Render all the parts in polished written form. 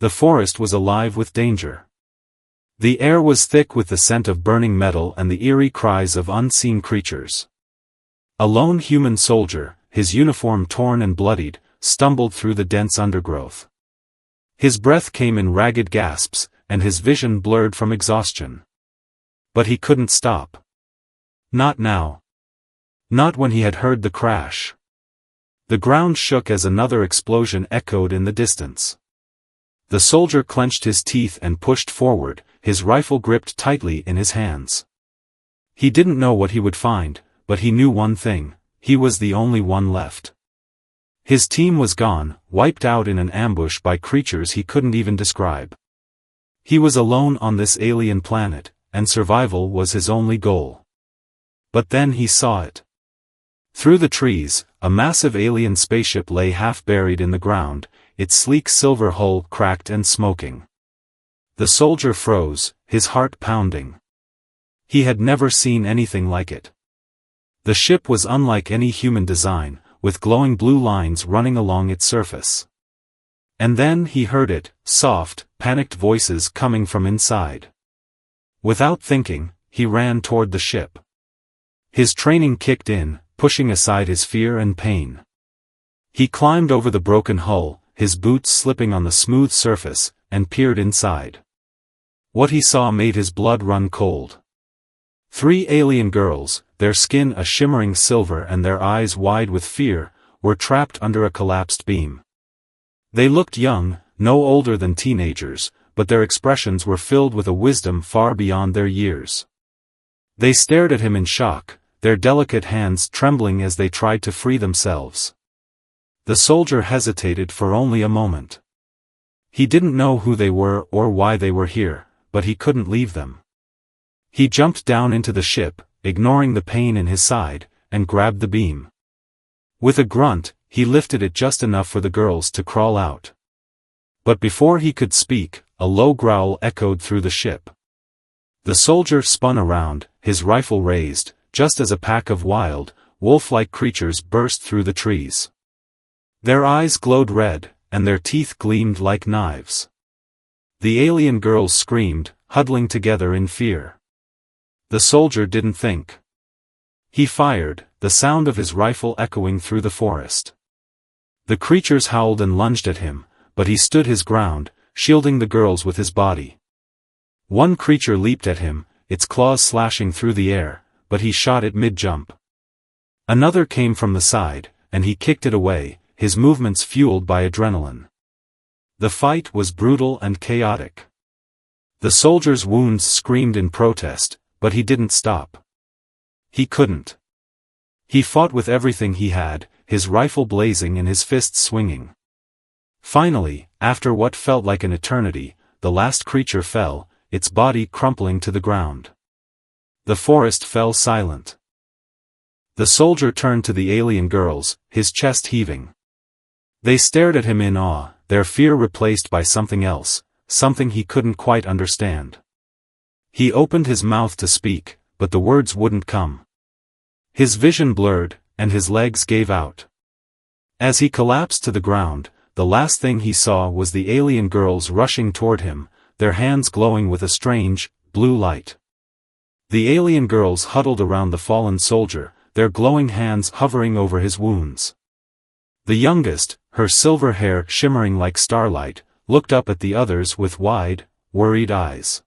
The forest was alive with danger. The air was thick with the scent of burning metal and the eerie cries of unseen creatures. A lone human soldier, his uniform torn and bloodied, stumbled through the dense undergrowth. His breath came in ragged gasps, and his vision blurred from exhaustion. But he couldn't stop. Not now. Not when he had heard the crash. The ground shook as another explosion echoed in the distance. The soldier clenched his teeth and pushed forward, his rifle gripped tightly in his hands. He didn't know what he would find, but he knew one thing: he was the only one left. His team was gone, wiped out in an ambush by creatures he couldn't even describe. He was alone on this alien planet, and survival was his only goal. But then he saw it. Through the trees, a massive alien spaceship lay half buried in the ground, its sleek silver hull cracked and smoking. The soldier froze, his heart pounding. He had never seen anything like it. The ship was unlike any human design, with glowing blue lines running along its surface. And then he heard it, soft, panicked voices coming from inside. Without thinking, he ran toward the ship. His training kicked in, pushing aside his fear and pain. He climbed over the broken hull, his boots slipping on the smooth surface, and peered inside. What he saw made his blood run cold. 3 alien girls, their skin a shimmering silver and their eyes wide with fear, were trapped under a collapsed beam. They looked young, no older than teenagers, but their expressions were filled with a wisdom far beyond their years. They stared at him in shock, their delicate hands trembling as they tried to free themselves. The soldier hesitated for only a moment. He didn't know who they were or why they were here, but he couldn't leave them. He jumped down into the ship, ignoring the pain in his side, and grabbed the beam. With a grunt, he lifted it just enough for the girls to crawl out. But before he could speak, a low growl echoed through the ship. The soldier spun around, his rifle raised, just as a pack of wild, wolf-like creatures burst through the trees. Their eyes glowed red, and their teeth gleamed like knives. The alien girls screamed, huddling together in fear. The soldier didn't think. He fired, the sound of his rifle echoing through the forest. The creatures howled and lunged at him, but he stood his ground, shielding the girls with his body. One creature leaped at him, its claws slashing through the air, but he shot it mid-jump. Another came from the side, and he kicked it away, his movements fueled by adrenaline. The fight was brutal and chaotic. The soldier's wounds screamed in protest, but he didn't stop. He couldn't. He fought with everything he had, his rifle blazing and his fists swinging. Finally, after what felt like an eternity, the last creature fell, its body crumpling to the ground. The forest fell silent. The soldier turned to the alien girls, his chest heaving. They stared at him in awe, their fear replaced by something else, something he couldn't quite understand. He opened his mouth to speak, but the words wouldn't come. His vision blurred, and his legs gave out. As he collapsed to the ground, the last thing he saw was the alien girls rushing toward him, their hands glowing with a strange, blue light. The alien girls huddled around the fallen soldier, their glowing hands hovering over his wounds. The youngest, her silver hair shimmering like starlight, looked up at the others with wide, worried eyes.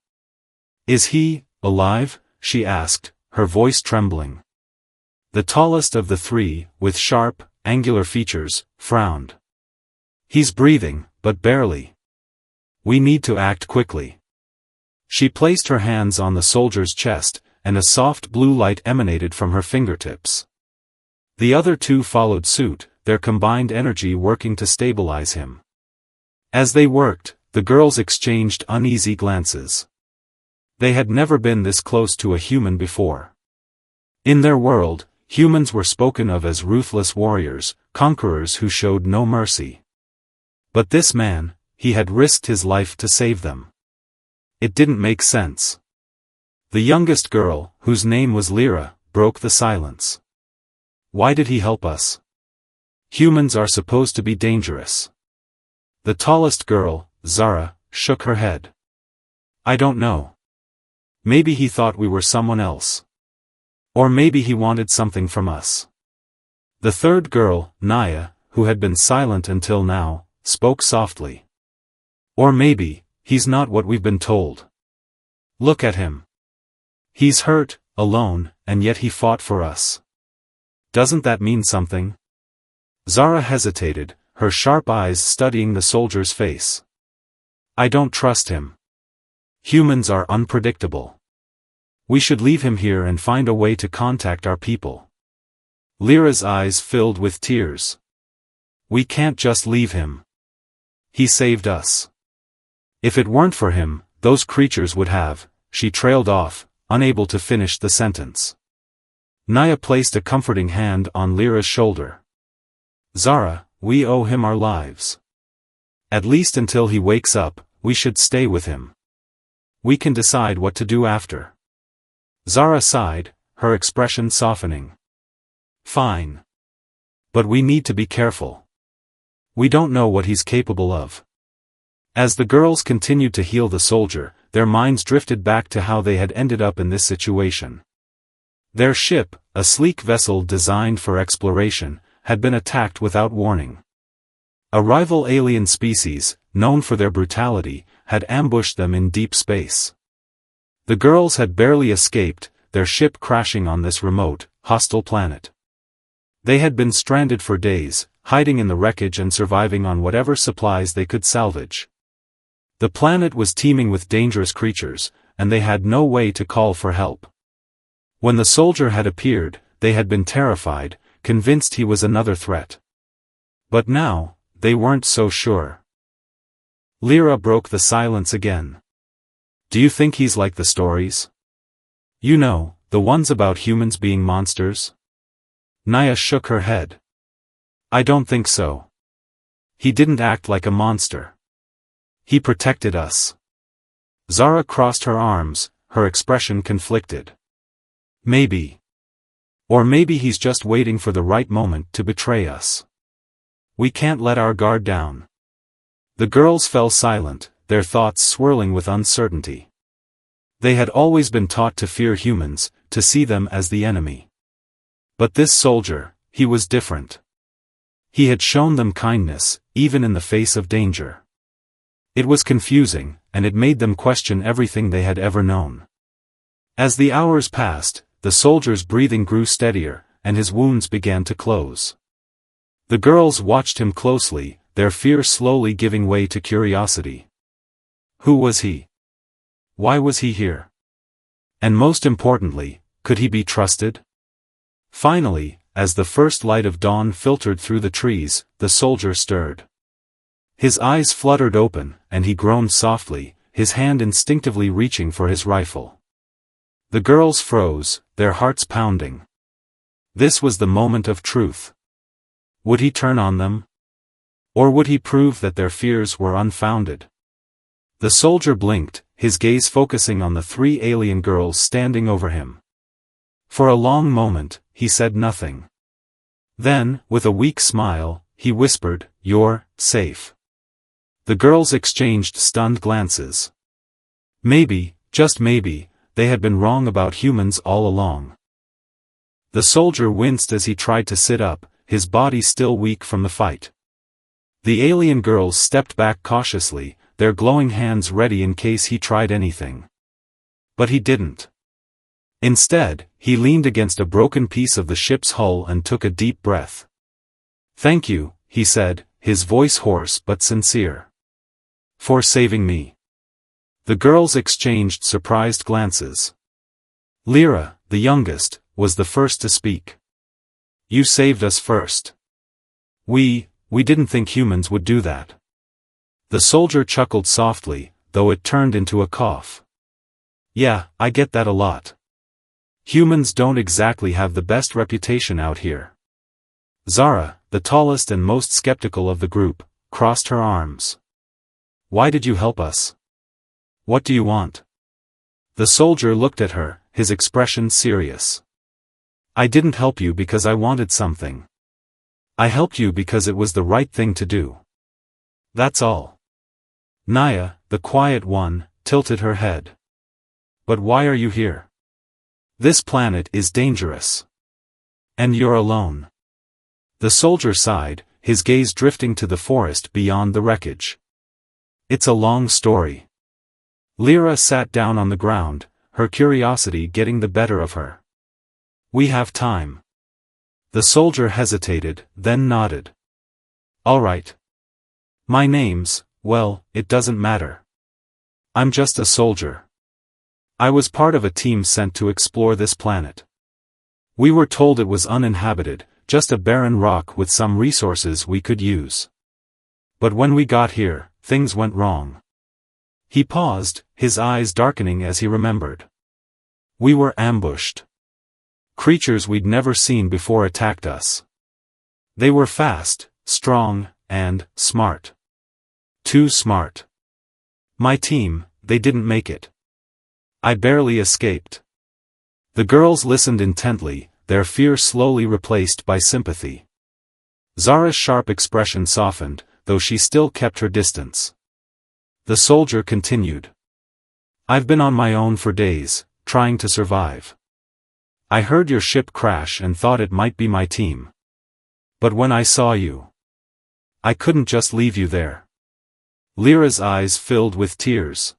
"Is he alive?" she asked, her voice trembling. The tallest of the 3, with sharp, angular features, frowned. "He's breathing, but barely. We need to act quickly." She placed her hands on the soldier's chest, and a soft blue light emanated from her fingertips. The other 2 followed suit, their combined energy working to stabilize him. As they worked, the girls exchanged uneasy glances. They had never been this close to a human before. In their world, humans were spoken of as ruthless warriors, conquerors who showed no mercy. But this man, he had risked his life to save them. It didn't make sense. The youngest girl, whose name was Lyra, broke the silence. "Why did he help us? Humans are supposed to be dangerous." The tallest girl, Zara shook her head. I don't know. Maybe he thought we were someone else. Or maybe he wanted something from us. The third girl, Naya, who had been silent until now, spoke softly. Or maybe, he's not what we've been told. Look at him. He's hurt, alone, and yet he fought for us. Doesn't that mean something? Zara hesitated, her sharp eyes studying the soldier's face. I don't trust him. Humans are unpredictable. We should leave him here and find a way to contact our people. Lyra's eyes filled with tears. We can't just leave him. He saved us. If it weren't for him, those creatures would have. She trailed off, unable to finish the sentence. Naya placed a comforting hand on Lyra's shoulder. Zara, we owe him our lives. At least until he wakes up, we should stay with him. We can decide what to do after. Zara sighed, her expression softening. Fine. But we need to be careful. We don't know what he's capable of. As the girls continued to heal the soldier, their minds drifted back to how they had ended up in this situation. Their ship, a sleek vessel designed for exploration, had been attacked without warning. A rival alien species, known for their brutality, had ambushed them in deep space. The girls had barely escaped, their ship crashing on this remote, hostile planet. They had been stranded for days, hiding in the wreckage and surviving on whatever supplies they could salvage. The planet was teeming with dangerous creatures, and they had no way to call for help. When the soldier had appeared, they had been terrified, convinced he was another threat. But now, they weren't so sure. Lyra broke the silence again. Do you think he's like the stories? You know, the ones about humans being monsters? Naya shook her head. I don't think so. He didn't act like a monster. He protected us. Zara crossed her arms, her expression conflicted. Maybe. Or maybe he's just waiting for the right moment to betray us. We can't let our guard down. The girls fell silent, their thoughts swirling with uncertainty. They had always been taught to fear humans, to see them as the enemy. But this soldier, he was different. He had shown them kindness, even in the face of danger. It was confusing, and it made them question everything they had ever known. As the hours passed, the soldier's breathing grew steadier, and his wounds began to close. The girls watched him closely, their fear slowly giving way to curiosity. Who was he? Why was he here? And most importantly, could he be trusted? Finally, as the first light of dawn filtered through the trees, the soldier stirred. His eyes fluttered open, and he groaned softly, his hand instinctively reaching for his rifle. The girls froze, their hearts pounding. This was the moment of truth. Would he turn on them? Or would he prove that their fears were unfounded? The soldier blinked, his gaze focusing on the three alien girls standing over him. For a long moment, he said nothing. Then, with a weak smile, he whispered, "You're safe." The girls exchanged stunned glances. Maybe, just maybe, they had been wrong about humans all along. The soldier winced as he tried to sit up, his body still weak from the fight. The alien girls stepped back cautiously, their glowing hands ready in case he tried anything. But he didn't. Instead, he leaned against a broken piece of the ship's hull and took a deep breath. "Thank you," he said, his voice hoarse but sincere. "For saving me." The girls exchanged surprised glances. Lyra, the youngest, was the first to speak. "You saved us first. We didn't think humans would do that." The soldier chuckled softly, though it turned into a cough. "Yeah, I get that a lot. Humans don't exactly have the best reputation out here." Zara, the tallest and most skeptical of the group, crossed her arms. "Why did you help us? What do you want?" The soldier looked at her, his expression serious. "I didn't help you because I wanted something. I helped you because it was the right thing to do. That's all." Naya, the quiet one, tilted her head. But why are you here? This planet is dangerous. And you're alone. The soldier sighed, his gaze drifting to the forest beyond the wreckage. It's a long story. Lyra sat down on the ground, her curiosity getting the better of her. We have time. The soldier hesitated, then nodded. All right. My name's, well, it doesn't matter. I'm just a soldier. I was part of a team sent to explore this planet. We were told it was uninhabited, just a barren rock with some resources we could use. But when we got here, things went wrong. He paused, his eyes darkening as he remembered. We were ambushed. Creatures we'd never seen before attacked us. They were fast, strong, and smart. Too smart. My team, they didn't make it. I barely escaped. The girls listened intently, their fear slowly replaced by sympathy. Zara's sharp expression softened, though she still kept her distance. The soldier continued. I've been on my own for days, trying to survive. I heard your ship crash and thought it might be my team. But when I saw you, I couldn't just leave you there. Lyra's eyes filled with tears.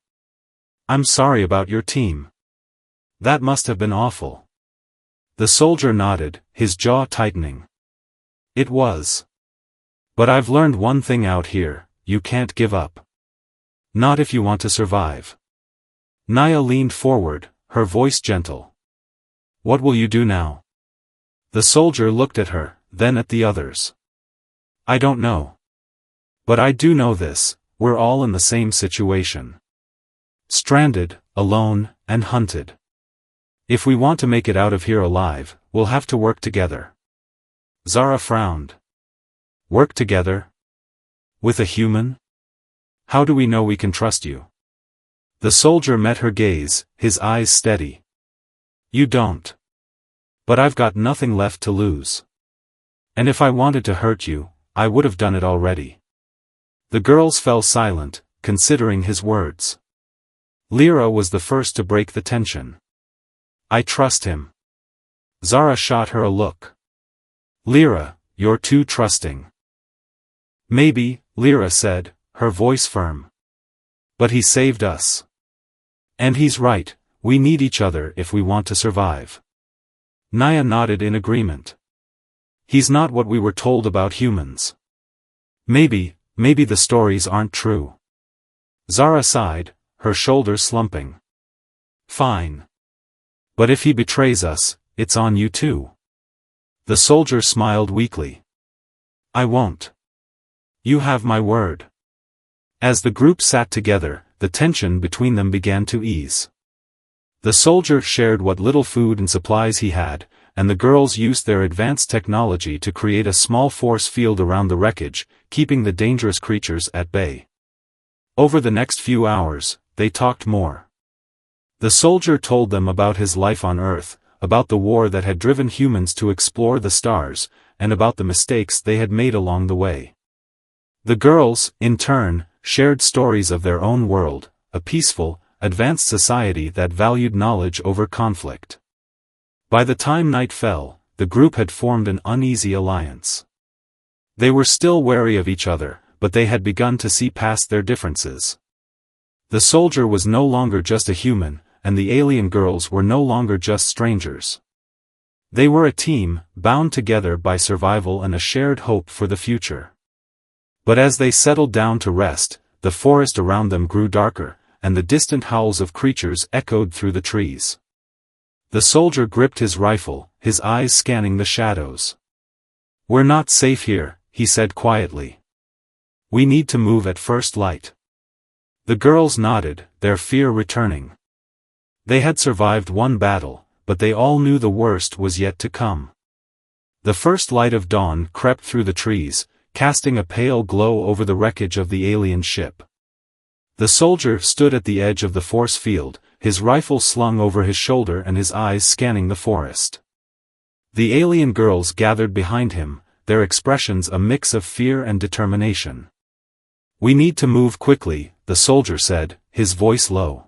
I'm sorry about your team. That must have been awful. The soldier nodded, his jaw tightening. It was. But I've learned one thing out here, you can't give up. Not if you want to survive. Naya leaned forward, her voice gentle. What will you do now? The soldier looked at her, then at the others. I don't know. But I do know this, we're all in the same situation. Stranded, alone, and hunted. If we want to make it out of here alive, we'll have to work together. Zara frowned. Work together? With a human? How do we know we can trust you? The soldier met her gaze, his eyes steady. You don't. But I've got nothing left to lose. And if I wanted to hurt you, I would have done it already. The girls fell silent, considering his words. Lyra was the first to break the tension. I trust him. Zara shot her a look. Lyra, you're too trusting. Maybe, Lyra said, her voice firm. But he saved us. And he's right, we need each other if we want to survive. Naya nodded in agreement. He's not what we were told about humans. Maybe the stories aren't true. Zara sighed, her shoulders slumping. Fine. But if he betrays us, it's on you too. The soldier smiled weakly. I won't. You have my word. As the group sat together, the tension between them began to ease. The soldier shared what little food and supplies he had, and the girls used their advanced technology to create a small force field around the wreckage, keeping the dangerous creatures at bay. Over the next few hours, they talked more. The soldier told them about his life on Earth, about the war that had driven humans to explore the stars, and about the mistakes they had made along the way. The girls, in turn, shared stories of their own world, a peaceful, advanced society that valued knowledge over conflict. By the time night fell, the group had formed an uneasy alliance. They were still wary of each other, but they had begun to see past their differences. The soldier was no longer just a human, and the alien girls were no longer just strangers. They were a team, bound together by survival and a shared hope for the future. But as they settled down to rest, the forest around them grew darker, and the distant howls of creatures echoed through the trees. The soldier gripped his rifle, his eyes scanning the shadows. We're not safe here, he said quietly. We need to move at first light. The girls nodded, their fear returning. They had survived one battle, but they all knew the worst was yet to come. The first light of dawn crept through the trees, casting a pale glow over the wreckage of the alien ship. The soldier stood at the edge of the force field, his rifle slung over his shoulder and his eyes scanning the forest. The alien girls gathered behind him, their expressions a mix of fear and determination. We need to move quickly, the soldier said, his voice low.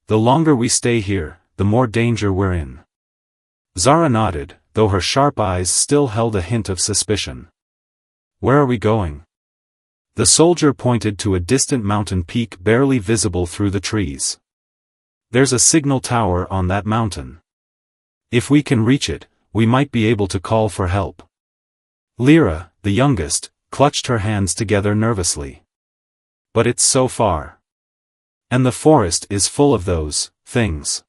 The longer we stay here, the more danger we're in. Zara nodded, though her sharp eyes still held a hint of suspicion. Where are we going? The soldier pointed to a distant mountain peak barely visible through the trees. There's a signal tower on that mountain. If we can reach it, we might be able to call for help. Lyra, the youngest, clutched her hands together nervously. But it's so far. And the forest is full of those things.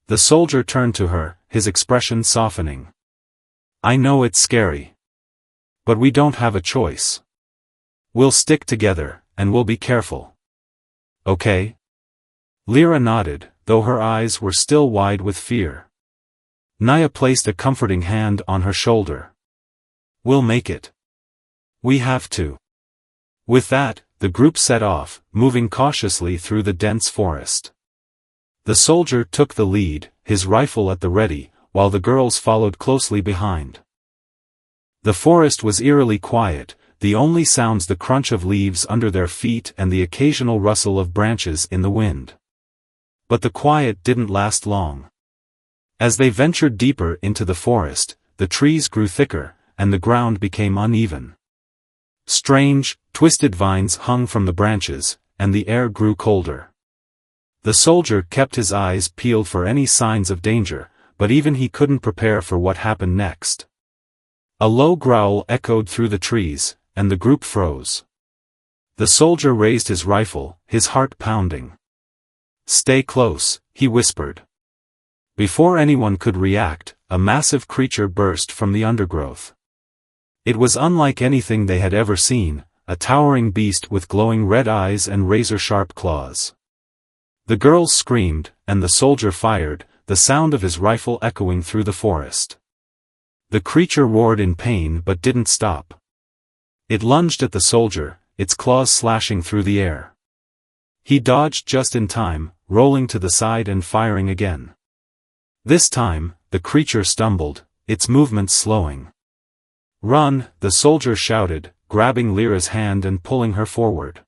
The soldier turned to her, his expression softening. I know it's scary. But we don't have a choice. We'll stick together, and we'll be careful. Okay? Lyra nodded, though her eyes were still wide with fear. Naya placed a comforting hand on her shoulder. We'll make it. We have to. With that, the group set off, moving cautiously through the dense forest. The soldier took the lead, his rifle at the ready, while the girls followed closely behind. The forest was eerily quiet, the only sounds the crunch of leaves under their feet and the occasional rustle of branches in the wind. But the quiet didn't last long. As they ventured deeper into the forest, the trees grew thicker, and the ground became uneven. Strange, twisted vines hung from the branches, and the air grew colder. The soldier kept his eyes peeled for any signs of danger, but even he couldn't prepare for what happened next. A low growl echoed through the trees, and the group froze. The soldier raised his rifle, his heart pounding. Stay close, he whispered. Before anyone could react, a massive creature burst from the undergrowth. It was unlike anything they had ever seen, a towering beast with glowing red eyes and razor-sharp claws. The girls screamed, and the soldier fired, the sound of his rifle echoing through the forest. The creature roared in pain but didn't stop. It lunged at the soldier, its claws slashing through the air. He dodged just in time, rolling to the side and firing again. This time, the creature stumbled, its movements slowing. Run, the soldier shouted, grabbing Lyra's hand and pulling her forward.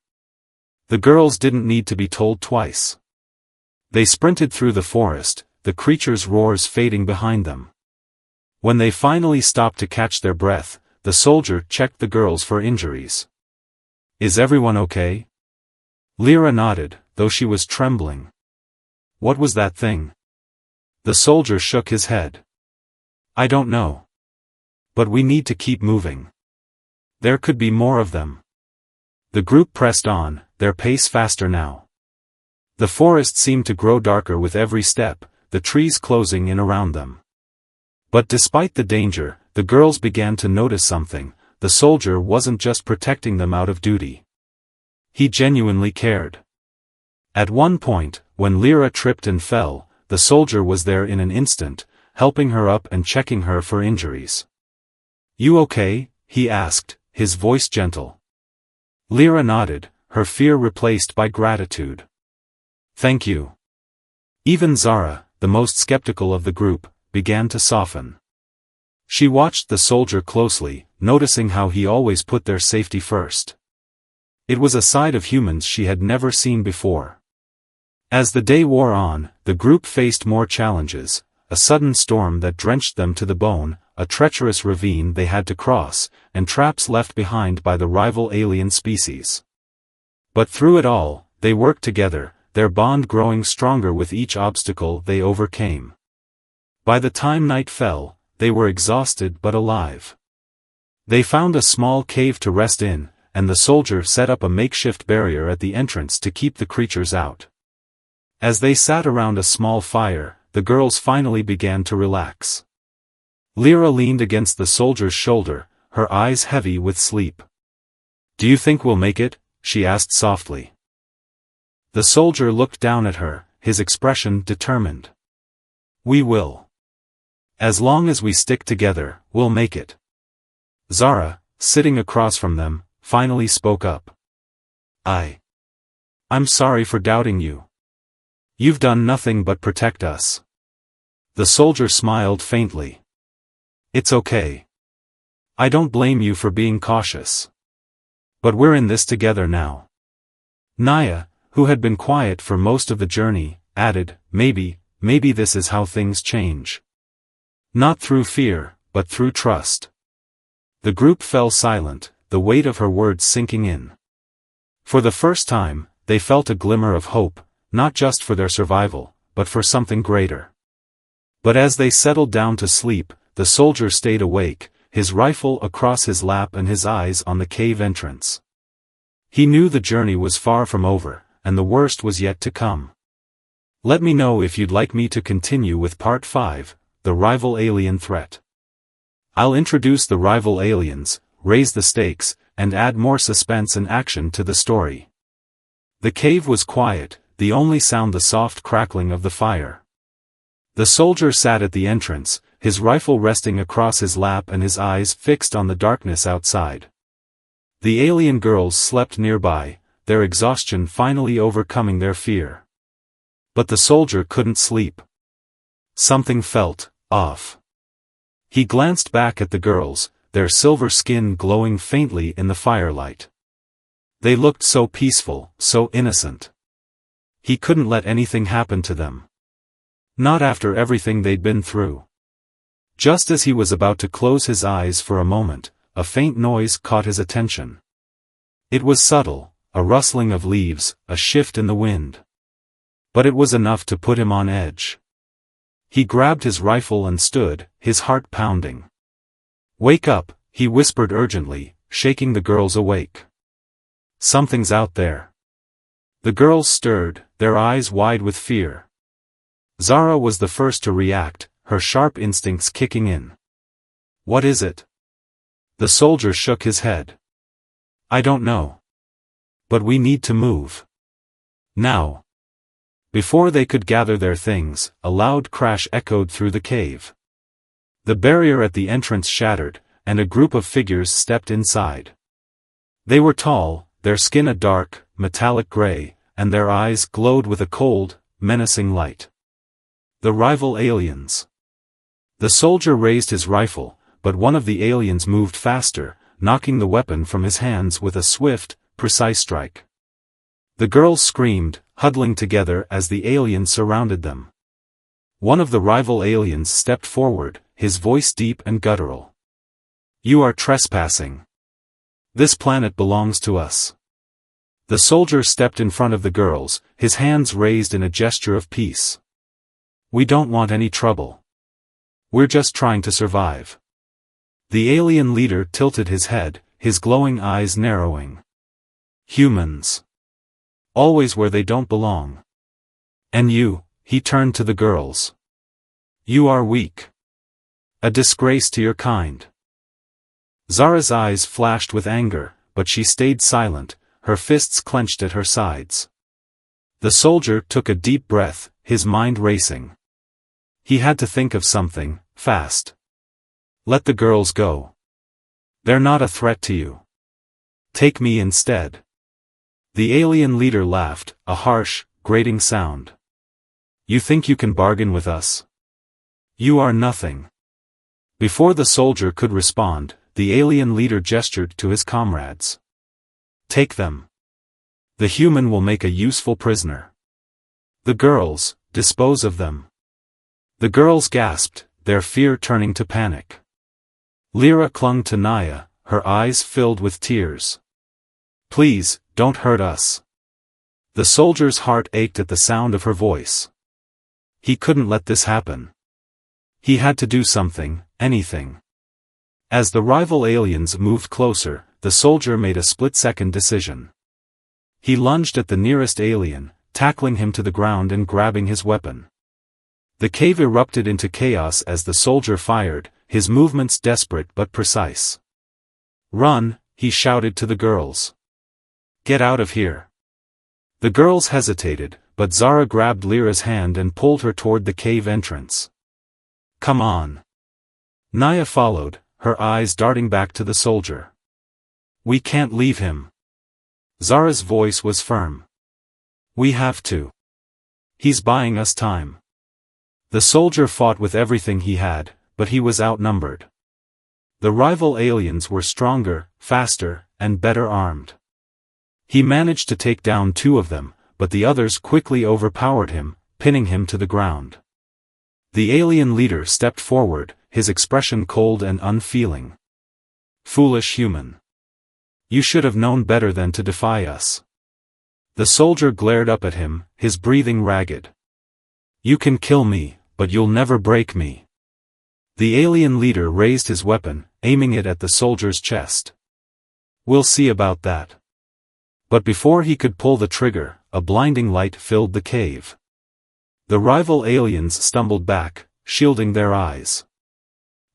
The girls didn't need to be told twice. They sprinted through the forest, the creature's roars fading behind them. When they finally stopped to catch their breath, the soldier checked the girls for injuries. Is everyone okay? Lyra nodded, though she was trembling. What was that thing? The soldier shook his head. I don't know. But we need to keep moving. There could be more of them. The group pressed on, their pace faster now. The forest seemed to grow darker with every step, the trees closing in around them. But despite the danger, the girls began to notice something. The soldier wasn't just protecting them out of duty. He genuinely cared. At one point, when Lyra tripped and fell, the soldier was there in an instant, helping her up and checking her for injuries. You okay? He asked, his voice gentle. Lyra nodded, her fear replaced by gratitude. Thank you. Even Zara, the most skeptical of the group, began to soften. She watched the soldier closely, noticing how he always put their safety first. It was a side of humans she had never seen before. As the day wore on, the group faced more challenges, a sudden storm that drenched them to the bone, a treacherous ravine they had to cross, and traps left behind by the rival alien species. But through it all, they worked together, their bond growing stronger with each obstacle they overcame. By the time night fell, they were exhausted but alive. They found a small cave to rest in, and the soldier set up a makeshift barrier at the entrance to keep the creatures out. As they sat around a small fire, the girls finally began to relax. Lyra leaned against the soldier's shoulder, her eyes heavy with sleep. Do you think we'll make it? She asked softly. The soldier looked down at her, his expression determined. We will. As long as we stick together, we'll make it. Zara, sitting across from them, finally spoke up. I'm sorry for doubting you. You've done nothing but protect us. The soldier smiled faintly. It's okay. I don't blame you for being cautious. But we're in this together now. Naya, who had been quiet for most of the journey, added, maybe this is how things change. Not through fear, but through trust. The group fell silent, the weight of her words sinking in. For the first time, they felt a glimmer of hope, not just for their survival, but for something greater. But as they settled down to sleep, the soldier stayed awake, his rifle across his lap and his eyes on the cave entrance. He knew the journey was far from over, and the worst was yet to come. Let me know if you'd like me to continue with Part 5, The Rival Alien Threat. I'll introduce the rival aliens, raise the stakes, and add more suspense and action to the story. The cave was quiet, the only sound the soft crackling of the fire. The soldier sat at the entrance, his rifle resting across his lap and his eyes fixed on the darkness outside. The alien girls slept nearby, their exhaustion finally overcoming their fear. But the soldier couldn't sleep. Something felt off. He glanced back at the girls, their silver skin glowing faintly in the firelight. They looked so peaceful, so innocent. He couldn't let anything happen to them. Not after everything they'd been through. Just as he was about to close his eyes for a moment, a faint noise caught his attention. It was subtle, a rustling of leaves, a shift in the wind. But it was enough to put him on edge. He grabbed his rifle and stood, his heart pounding. "Wake up," he whispered urgently, shaking the girls awake. "Something's out there." The girls stirred, their eyes wide with fear. Zara was the first to react, her sharp instincts kicking in. "What is it?" The soldier shook his head. "I don't know. But we need to move. Now." Before they could gather their things, a loud crash echoed through the cave. The barrier at the entrance shattered, and a group of figures stepped inside. They were tall, their skin a dark, metallic gray, and their eyes glowed with a cold, menacing light. The rival aliens. The soldier raised his rifle, but one of the aliens moved faster, knocking the weapon from his hands with a swift, precise strike. The girls screamed, huddling together as the aliens surrounded them. One of the rival aliens stepped forward, his voice deep and guttural. "You are trespassing. This planet belongs to us." The soldier stepped in front of the girls, his hands raised in a gesture of peace. "We don't want any trouble. We're just trying to survive." The alien leader tilted his head, his glowing eyes narrowing. "Humans. Always where they don't belong. And you," he turned to the girls. "You are weak. A disgrace to your kind." Zara's eyes flashed with anger, but she stayed silent, her fists clenched at her sides. The soldier took a deep breath, his mind racing. He had to think of something, fast. "Let the girls go. They're not a threat to you. Take me instead." The alien leader laughed, a harsh, grating sound. "You think you can bargain with us? You are nothing." Before the soldier could respond, the alien leader gestured to his comrades. "Take them. The human will make a useful prisoner. The girls, dispose of them." The girls gasped, their fear turning to panic. Lyra clung to Naya, her eyes filled with tears. "Please, don't hurt us." The soldier's heart ached at the sound of her voice. He couldn't let this happen. He had to do something, anything. As the rival aliens moved closer, the soldier made a split-second decision. He lunged at the nearest alien, tackling him to the ground and grabbing his weapon. The cave erupted into chaos as the soldier fired, his movements desperate but precise. "Run," he shouted to the girls. "Get out of here." The girls hesitated, but Zara grabbed Lyra's hand and pulled her toward the cave entrance. "Come on." Naya followed, her eyes darting back to the soldier. "We can't leave him." Zara's voice was firm. "We have to. He's buying us time." The soldier fought with everything he had, but he was outnumbered. The rival aliens were stronger, faster, and better armed. He managed to take down 2 of them, but the others quickly overpowered him, pinning him to the ground. The alien leader stepped forward, his expression cold and unfeeling. "Foolish human. You should have known better than to defy us." The soldier glared up at him, his breathing ragged. "You can kill me, but you'll never break me." The alien leader raised his weapon, aiming it at the soldier's chest. "We'll see about that." But before he could pull the trigger, a blinding light filled the cave. The rival aliens stumbled back, shielding their eyes.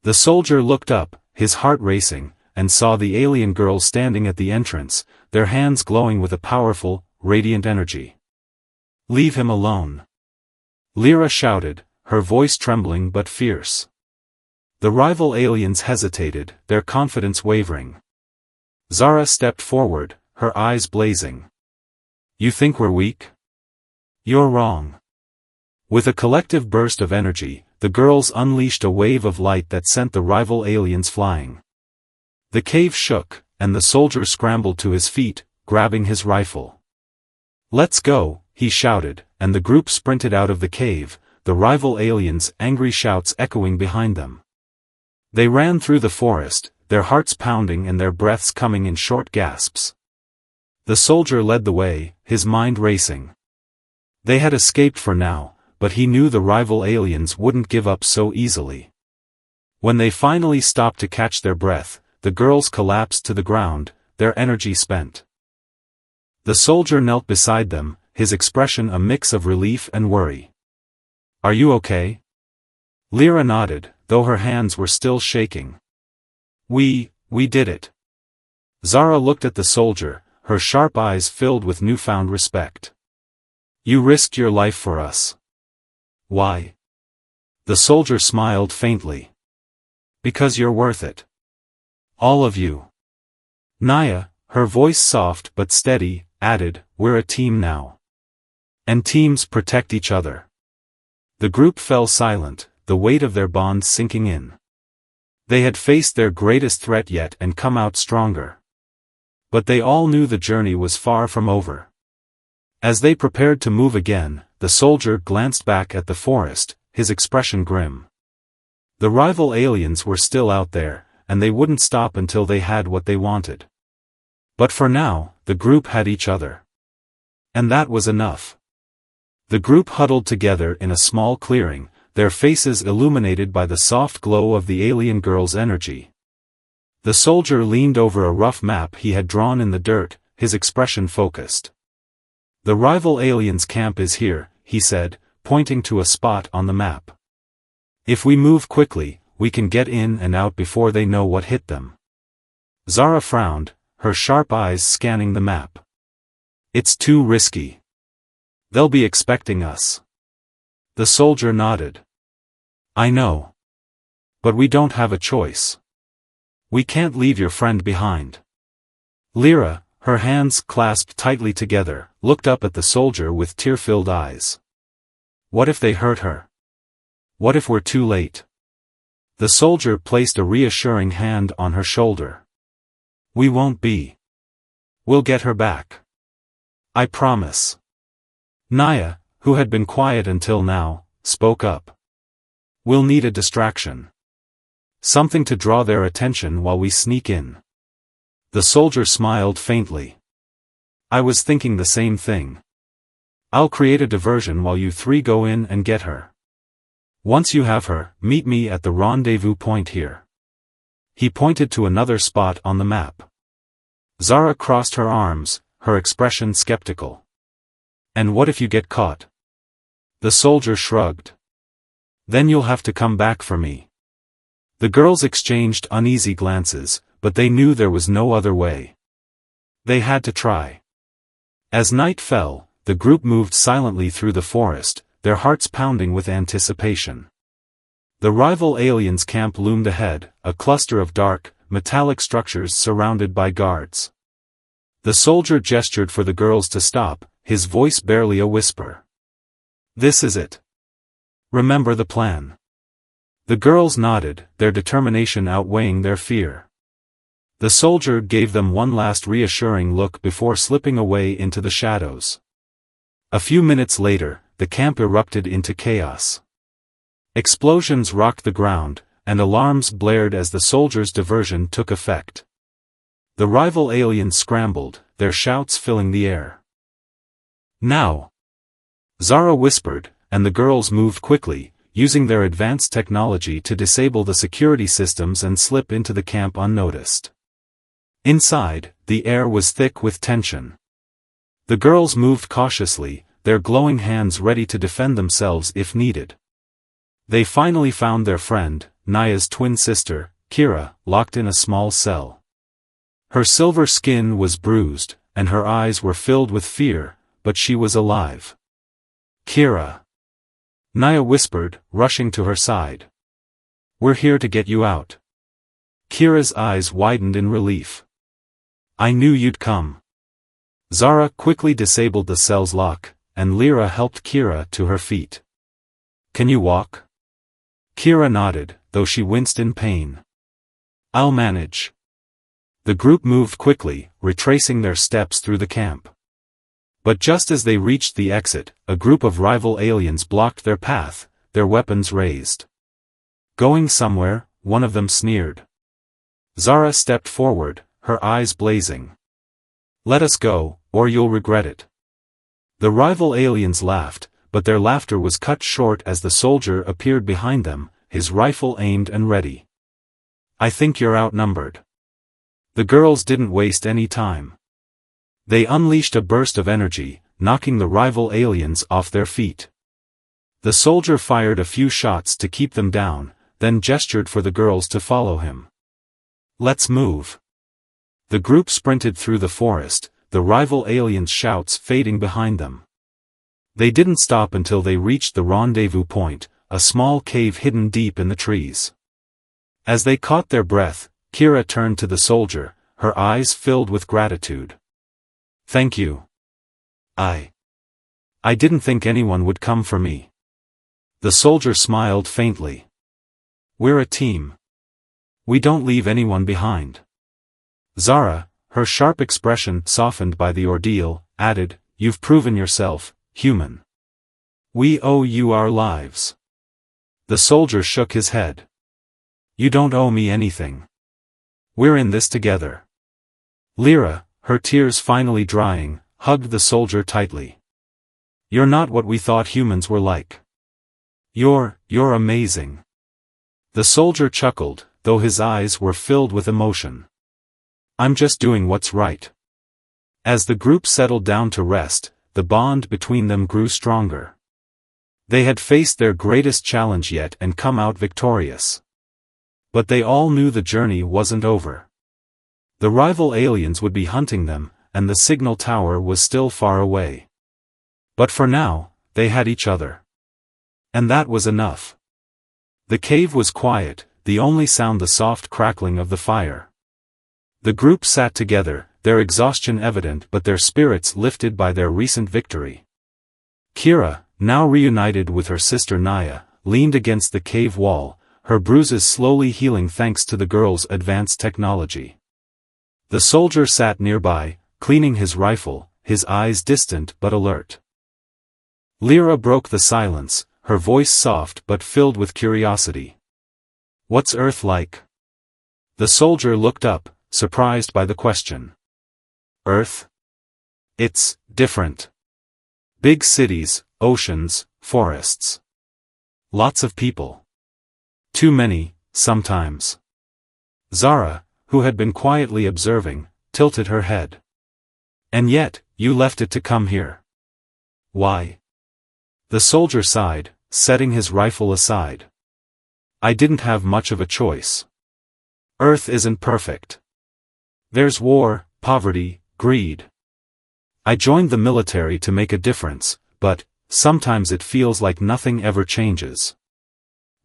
The soldier looked up, his heart racing, and saw the alien girls standing at the entrance, their hands glowing with a powerful, radiant energy. "Leave him alone," Lyra shouted, her voice trembling but fierce. The rival aliens hesitated, their confidence wavering. Zara stepped forward, her eyes blazing. "You think we're weak? You're wrong." With a collective burst of energy, the girls unleashed a wave of light that sent the rival aliens flying. The cave shook, and the soldier scrambled to his feet, grabbing his rifle. "Let's go," he shouted, and the group sprinted out of the cave, the rival aliens' angry shouts echoing behind them. They ran through the forest, their hearts pounding and their breaths coming in short gasps. The soldier led the way, his mind racing. They had escaped for now, but he knew the rival aliens wouldn't give up so easily. When they finally stopped to catch their breath, the girls collapsed to the ground, their energy spent. The soldier knelt beside them, his expression a mix of relief and worry. "Are you okay?" Lyra nodded, though her hands were still shaking. We did it." Zara looked at the soldier, her sharp eyes filled with newfound respect. "You risked your life for us." "Why?" The soldier smiled faintly. "Because you're worth it. All of you." Naya, her voice soft but steady, added, "We're a team now. And teams protect each other." The group fell silent, the weight of their bond sinking in. They had faced their greatest threat yet and come out stronger. But they all knew the journey was far from over. As they prepared to move again, the soldier glanced back at the forest, his expression grim. The rival aliens were still out there, and they wouldn't stop until they had what they wanted. But for now, the group had each other. And that was enough. The group huddled together in a small clearing, their faces illuminated by the soft glow of the alien girl's energy. The soldier leaned over a rough map he had drawn in the dirt, his expression focused. "The rival aliens' camp is here," he said, pointing to a spot on the map. "If we move quickly, we can get in and out before they know what hit them." Zara frowned, her sharp eyes scanning the map. "It's too risky. They'll be expecting us." The soldier nodded. "I know. But we don't have a choice. We can't leave your friend behind." Lyra, her hands clasped tightly together, looked up at the soldier with tear-filled eyes. "What if they hurt her? What if we're too late?" The soldier placed a reassuring hand on her shoulder. "We won't be. We'll get her back. I promise." Naya, who had been quiet until now, spoke up. "We'll need a distraction. Something to draw their attention while we sneak in." The soldier smiled faintly. "I was thinking the same thing. I'll create a diversion while you 3 go in and get her. Once you have her, meet me at the rendezvous point here." He pointed to another spot on the map. Zara crossed her arms, her expression skeptical. "And what if you get caught?" The soldier shrugged. "Then you'll have to come back for me." The girls exchanged uneasy glances, but they knew there was no other way. They had to try. As night fell, the group moved silently through the forest, their hearts pounding with anticipation. The rival aliens' camp loomed ahead, a cluster of dark, metallic structures surrounded by guards. The soldier gestured for the girls to stop, his voice barely a whisper. "This is it. Remember the plan." The girls nodded, their determination outweighing their fear. The soldier gave them one last reassuring look before slipping away into the shadows. A few minutes later, the camp erupted into chaos. Explosions rocked the ground, and alarms blared as the soldiers' diversion took effect. The rival aliens scrambled, their shouts filling the air. "Now!" Zara whispered, and the girls moved quickly, using their advanced technology to disable the security systems and slip into the camp unnoticed. Inside, the air was thick with tension. The girls moved cautiously, their glowing hands ready to defend themselves if needed. They finally found their friend, Naya's twin sister, Kira, locked in a small cell. Her silver skin was bruised, and her eyes were filled with fear, but she was alive. "Kira," Naya whispered, rushing to her side. "We're here to get you out." Kira's eyes widened in relief. "I knew you'd come." Zara quickly disabled the cell's lock, and Lyra helped Kira to her feet. "Can you walk?" Kira nodded, though she winced in pain. "I'll manage." The group moved quickly, retracing their steps through the camp. But just as they reached the exit, a group of rival aliens blocked their path, their weapons raised. "Going somewhere?" one of them sneered. Zara stepped forward, her eyes blazing. "Let us go, or you'll regret it." The rival aliens laughed, but their laughter was cut short as the soldier appeared behind them, his rifle aimed and ready. "I think you're outnumbered." The girls didn't waste any time. They unleashed a burst of energy, knocking the rival aliens off their feet. The soldier fired a few shots to keep them down, then gestured for the girls to follow him. "Let's move." The group sprinted through the forest, the rival aliens' shouts fading behind them. They didn't stop until they reached the rendezvous point, a small cave hidden deep in the trees. As they caught their breath, Kira turned to the soldier, her eyes filled with gratitude. "Thank you. I didn't think anyone would come for me." The soldier smiled faintly. "We're a team. We don't leave anyone behind." Zara, her sharp expression softened by the ordeal, added, "You've proven yourself, human. We owe you our lives." The soldier shook his head. "You don't owe me anything. We're in this together." Lyra, her tears finally drying, hugged the soldier tightly. "You're not what we thought humans were like. You're amazing." The soldier chuckled, though his eyes were filled with emotion. "I'm just doing what's right." As the group settled down to rest, the bond between them grew stronger. They had faced their greatest challenge yet and come out victorious. But they all knew the journey wasn't over. The rival aliens would be hunting them, and the signal tower was still far away. But for now, they had each other. And that was enough. The cave was quiet, the only sound the soft crackling of the fire. The group sat together, their exhaustion evident but their spirits lifted by their recent victory. Kira, now reunited with her sister Naya, leaned against the cave wall, her bruises slowly healing thanks to the girl's advanced technology. The soldier sat nearby, cleaning his rifle, his eyes distant but alert. Lyra broke the silence, her voice soft but filled with curiosity. "What's Earth like?" The soldier looked up, surprised by the question. "Earth? It's different. Big cities, oceans, forests. Lots of people. Too many, sometimes." Zara, who had been quietly observing, tilted her head. "And yet, you left it to come here. Why?" The soldier sighed, setting his rifle aside. "I didn't have much of a choice. Earth isn't perfect. There's war, poverty, greed. I joined the military to make a difference, but sometimes it feels like nothing ever changes."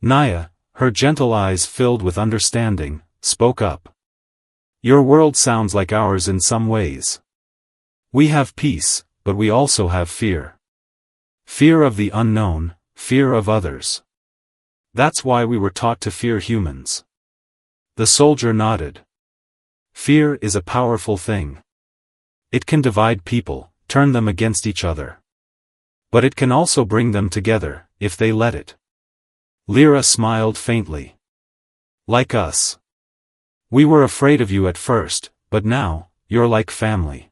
Naya, her gentle eyes filled with understanding, spoke up. "Your world sounds like ours in some ways. We have peace, but we also have fear. Fear of the unknown, fear of others. That's why we were taught to fear humans." The soldier nodded. Fear is a powerful thing. It can divide people, turn them against each other. But it can also bring them together, if they let it. Lyra smiled faintly. Like us. We were afraid of you at first, but now, you're like family.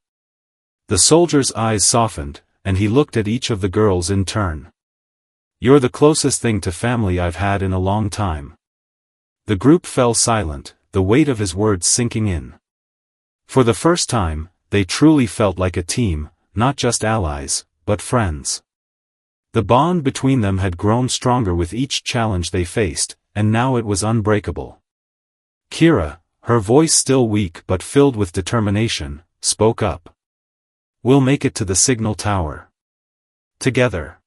The soldier's eyes softened, and he looked at each of the girls in turn. You're the closest thing to family I've had in a long time. The group fell silent, the weight of his words sinking in. For the first time, they truly felt like a team, not just allies, but friends. The bond between them had grown stronger with each challenge they faced, and now it was unbreakable. Kira, her voice still weak but filled with determination, spoke up. We'll make it to the signal tower. Together.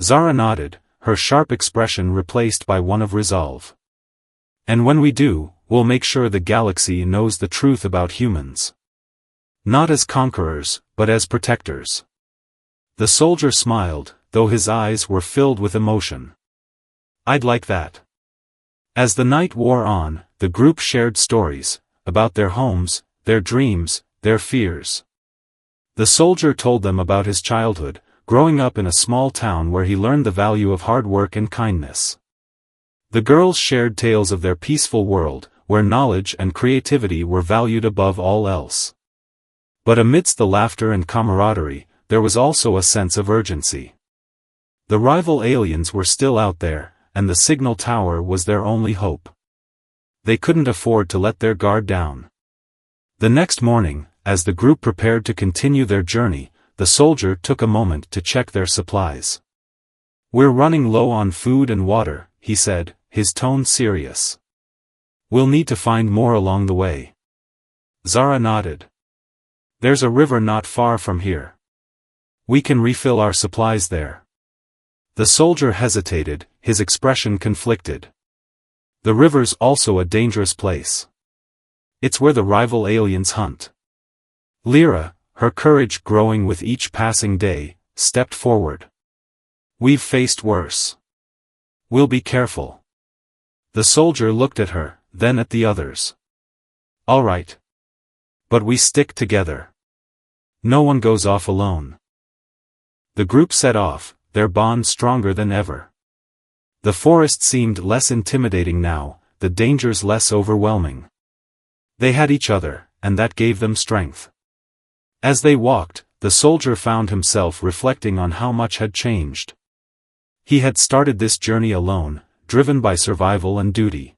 Zara nodded, her sharp expression replaced by one of resolve. And when we do, we'll make sure the galaxy knows the truth about humans. Not as conquerors, but as protectors. The soldier smiled, though his eyes were filled with emotion. I'd like that. As the night wore on, the group shared stories, about their homes, their dreams, their fears. The soldier told them about his childhood, growing up in a small town where he learned the value of hard work and kindness. The girls shared tales of their peaceful world, where knowledge and creativity were valued above all else. But amidst the laughter and camaraderie, there was also a sense of urgency. The rival aliens were still out there, and the signal tower was their only hope. They couldn't afford to let their guard down. The next morning, as the group prepared to continue their journey, the soldier took a moment to check their supplies. We're running low on food and water, he said, his tone serious. We'll need to find more along the way. Zara nodded. There's a river not far from here. We can refill our supplies there. The soldier hesitated, his expression conflicted. The river's also a dangerous place. It's where the rival aliens hunt. Lyra, her courage growing with each passing day, stepped forward. We've faced worse. We'll be careful. The soldier looked at her, then at the others. All right. But we stick together. No one goes off alone. The group set off, their bond stronger than ever. The forest seemed less intimidating now, the dangers less overwhelming. They had each other, and that gave them strength. As they walked, the soldier found himself reflecting on how much had changed. He had started this journey alone, driven by survival and duty.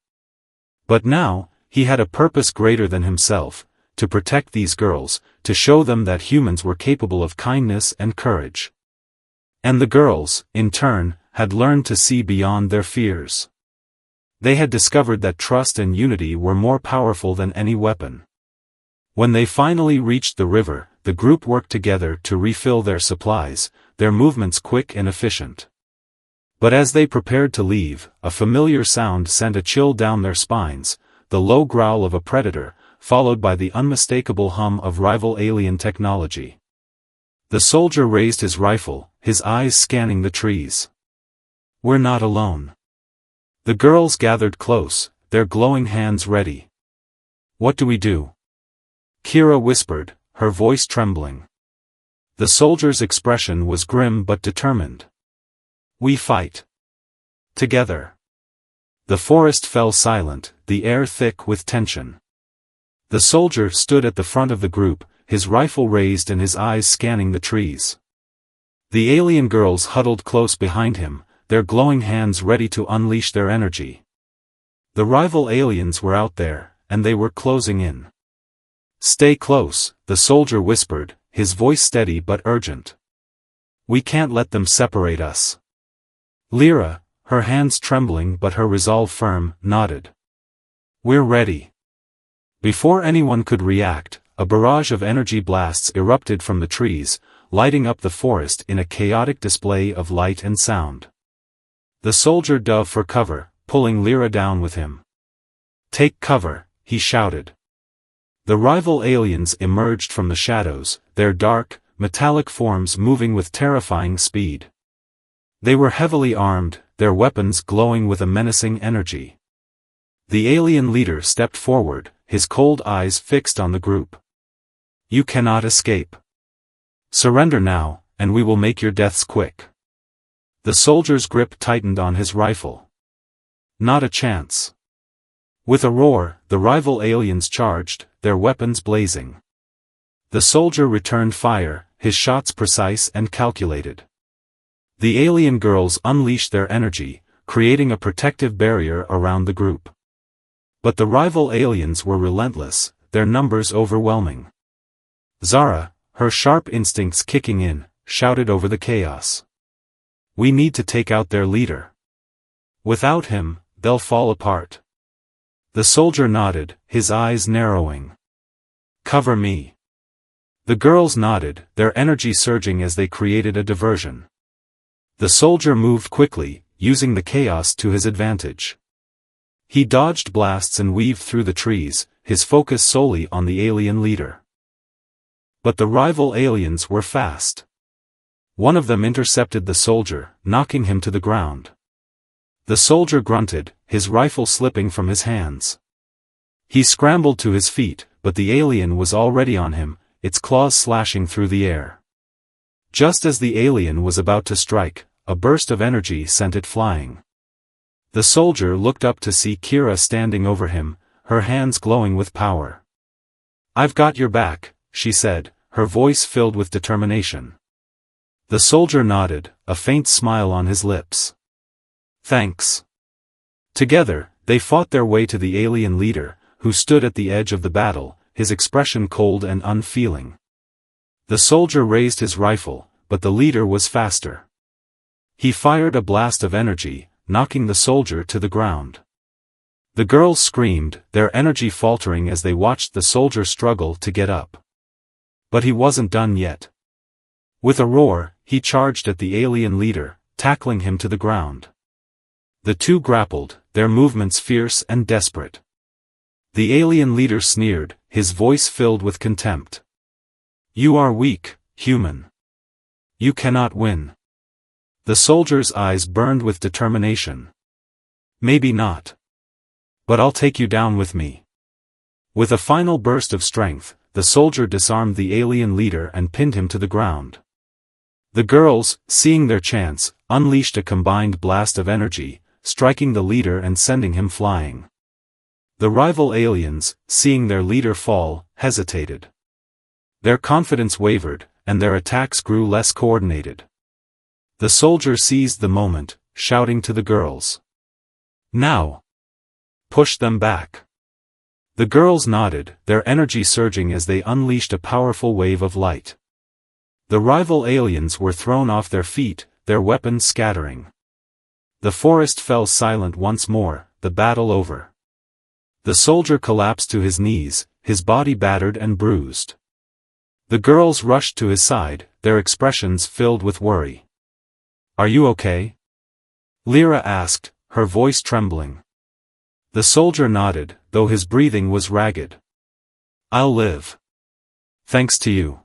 But now, he had a purpose greater than himself, to protect these girls, to show them that humans were capable of kindness and courage. And the girls, in turn, had learned to see beyond their fears. They had discovered that trust and unity were more powerful than any weapon. When they finally reached the river, the group worked together to refill their supplies, their movements quick and efficient. But as they prepared to leave, a familiar sound sent a chill down their spines, the low growl of a predator, followed by the unmistakable hum of rival alien technology. The soldier raised his rifle, his eyes scanning the trees. We're not alone. The girls gathered close, their glowing hands ready. What do we do? Kira whispered, her voice trembling. The soldier's expression was grim but determined. We fight. Together. The forest fell silent, the air thick with tension. The soldier stood at the front of the group, his rifle raised and his eyes scanning the trees. The alien girls huddled close behind him, their glowing hands ready to unleash their energy. The rival aliens were out there, and they were closing in. Stay close, the soldier whispered, his voice steady but urgent. We can't let them separate us. Lyra, her hands trembling but her resolve firm, nodded. We're ready. Before anyone could react, a barrage of energy blasts erupted from the trees, lighting up the forest in a chaotic display of light and sound. The soldier dove for cover, pulling Lyra down with him. Take cover, he shouted. The rival aliens emerged from the shadows, their dark, metallic forms moving with terrifying speed. They were heavily armed, their weapons glowing with a menacing energy. The alien leader stepped forward, his cold eyes fixed on the group. You cannot escape. Surrender now, and we will make your deaths quick. The soldier's grip tightened on his rifle. Not a chance. With a roar, the rival aliens charged, their weapons blazing. The soldier returned fire, his shots precise and calculated. The alien girls unleashed their energy, creating a protective barrier around the group. But the rival aliens were relentless, their numbers overwhelming. Zara, her sharp instincts kicking in, shouted over the chaos. We need to take out their leader. Without him, they'll fall apart. The soldier nodded, his eyes narrowing. Cover me. The girls nodded, their energy surging as they created a diversion. The soldier moved quickly, using the chaos to his advantage. He dodged blasts and weaved through the trees, his focus solely on the alien leader. But the rival aliens were fast. One of them intercepted the soldier, knocking him to the ground. The soldier grunted, his rifle slipping from his hands. He scrambled to his feet, but the alien was already on him, its claws slashing through the air. Just as the alien was about to strike, a burst of energy sent it flying. The soldier looked up to see Kira standing over him, her hands glowing with power. I've got your back, she said, her voice filled with determination. The soldier nodded, a faint smile on his lips. Thanks. Together, they fought their way to the alien leader, who stood at the edge of the battle, his expression cold and unfeeling. The soldier raised his rifle, but the leader was faster. He fired a blast of energy, knocking the soldier to the ground. The girls screamed, their energy faltering as they watched the soldier struggle to get up. But he wasn't done yet. With a roar, he charged at the alien leader, tackling him to the ground. The two grappled, their movements fierce and desperate. The alien leader sneered, his voice filled with contempt. You are weak, human. You cannot win. The soldier's eyes burned with determination. Maybe not. But I'll take you down with me. With a final burst of strength, the soldier disarmed the alien leader and pinned him to the ground. The girls, seeing their chance, unleashed a combined blast of energy, striking the leader and sending him flying. The rival aliens, seeing their leader fall, hesitated. Their confidence wavered, and their attacks grew less coordinated. The soldier seized the moment, shouting to the girls. Now! Push them back! The girls nodded, their energy surging as they unleashed a powerful wave of light. The rival aliens were thrown off their feet, their weapons scattering. The forest fell silent once more, the battle over. The soldier collapsed to his knees, his body battered and bruised. The girls rushed to his side, their expressions filled with worry. Are you okay? Lyra asked, her voice trembling. The soldier nodded, though his breathing was ragged. I'll live. Thanks to you.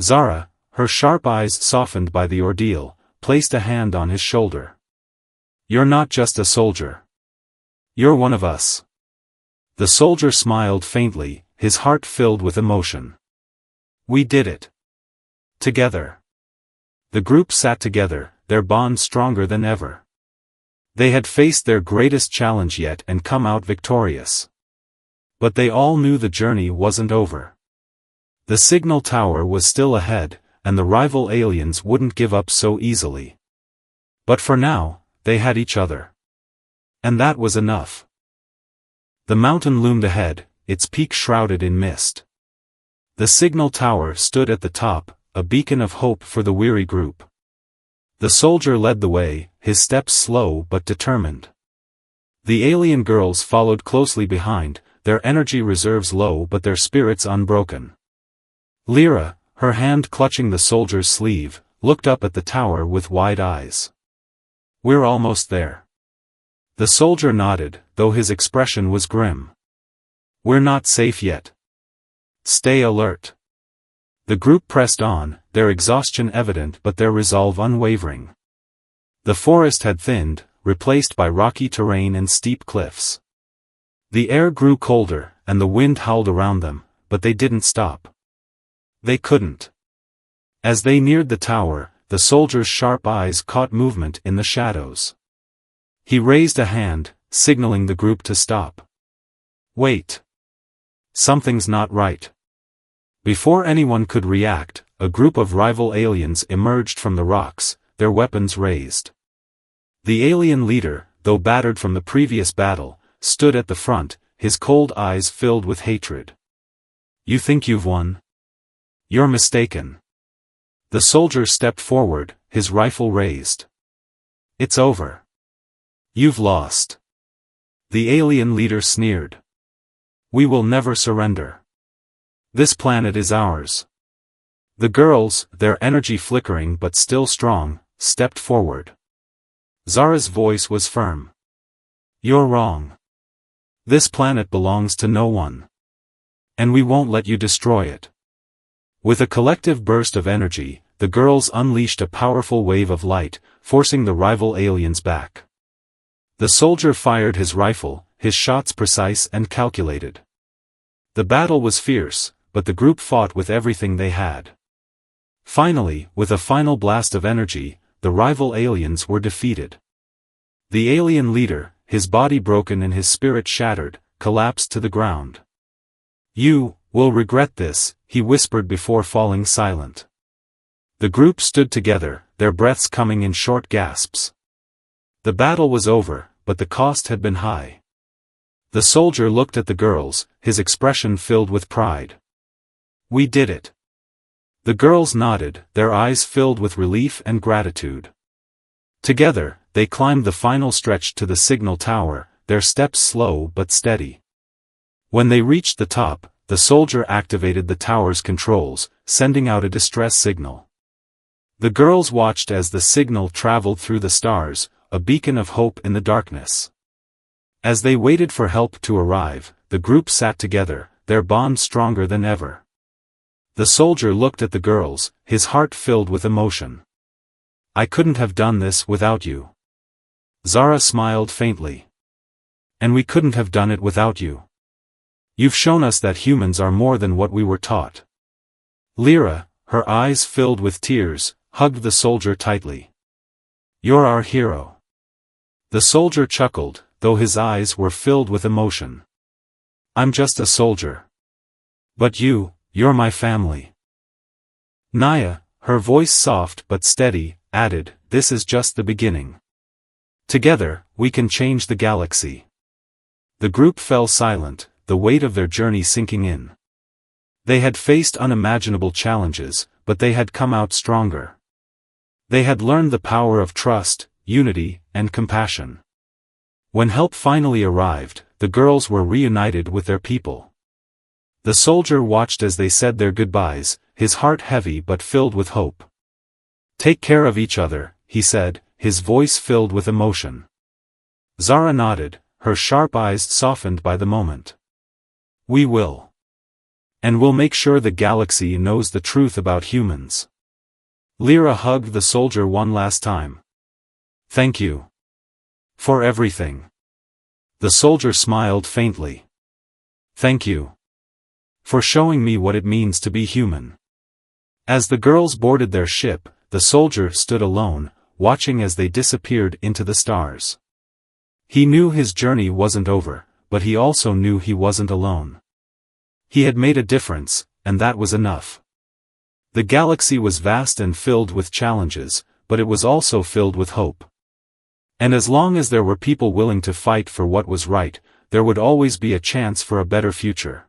Zara, her sharp eyes softened by the ordeal, placed a hand on his shoulder. You're not just a soldier. You're one of us. The soldier smiled faintly, his heart filled with emotion. We did it. Together. The group sat together, their bond stronger than ever. They had faced their greatest challenge yet and come out victorious. But they all knew the journey wasn't over. The signal tower was still ahead, and the rival aliens wouldn't give up so easily. But for now, they had each other. And that was enough. The mountain loomed ahead, its peak shrouded in mist. The signal tower stood at the top, a beacon of hope for the weary group. The soldier led the way, his steps slow but determined. The alien girls followed closely behind, their energy reserves low but their spirits unbroken. Lyra, her hand clutching the soldier's sleeve, looked up at the tower with wide eyes. We're almost there. The soldier nodded, though his expression was grim. We're not safe yet. Stay alert. The group pressed on, their exhaustion evident but their resolve unwavering. The forest had thinned, replaced by rocky terrain and steep cliffs. The air grew colder, and the wind howled around them, but they didn't stop. They couldn't. As they neared the tower, the soldier's sharp eyes caught movement in the shadows. He raised a hand, signaling the group to stop. Wait. Something's not right. Before anyone could react, a group of rival aliens emerged from the rocks, their weapons raised. The alien leader, though battered from the previous battle, stood at the front, his cold eyes filled with hatred. You think you've won? You're mistaken. The soldier stepped forward, his rifle raised. It's over. You've lost. The alien leader sneered. We will never surrender. This planet is ours. The girls, their energy flickering but still strong, stepped forward. Zara's voice was firm. You're wrong. This planet belongs to no one. And we won't let you destroy it. With a collective burst of energy, the girls unleashed a powerful wave of light, forcing the rival aliens back. The soldier fired his rifle, his shots precise and calculated. The battle was fierce, but the group fought with everything they had. Finally, with a final blast of energy, the rival aliens were defeated. The alien leader, his body broken and his spirit shattered, collapsed to the ground. You will regret this, he whispered before falling silent. The group stood together, their breaths coming in short gasps. The battle was over, but the cost had been high. The soldier looked at the girls, his expression filled with pride. We did it. The girls nodded, their eyes filled with relief and gratitude. Together, they climbed the final stretch to the signal tower, their steps slow but steady. When they reached the top, the soldier activated the tower's controls, sending out a distress signal. The girls watched as the signal traveled through the stars, a beacon of hope in the darkness. As they waited for help to arrive, the group sat together, their bond stronger than ever. The soldier looked at the girls, his heart filled with emotion. I couldn't have done this without you. Zara smiled faintly. And we couldn't have done it without you. You've shown us that humans are more than what we were taught. Lyra, her eyes filled with tears, hugged the soldier tightly. You're our hero. The soldier chuckled, though his eyes were filled with emotion. I'm just a soldier. But you're my family. Naya, her voice soft but steady, added, this is just the beginning. Together, we can change the galaxy. The group fell silent, the weight of their journey sinking in. They had faced unimaginable challenges, but they had come out stronger. They had learned the power of trust, unity, and compassion. When help finally arrived, the girls were reunited with their people. The soldier watched as they said their goodbyes, his heart heavy but filled with hope. Take care of each other, he said, his voice filled with emotion. Zara nodded, her sharp eyes softened by the moment. We will. And we'll make sure the galaxy knows the truth about humans. Lyra hugged the soldier one last time. Thank you. For everything. The soldier smiled faintly. Thank you. For showing me what it means to be human. As the girls boarded their ship, the soldier stood alone, watching as they disappeared into the stars. He knew his journey wasn't over, but he also knew he wasn't alone. He had made a difference, and that was enough. The galaxy was vast and filled with challenges, but it was also filled with hope. And as long as there were people willing to fight for what was right, there would always be a chance for a better future.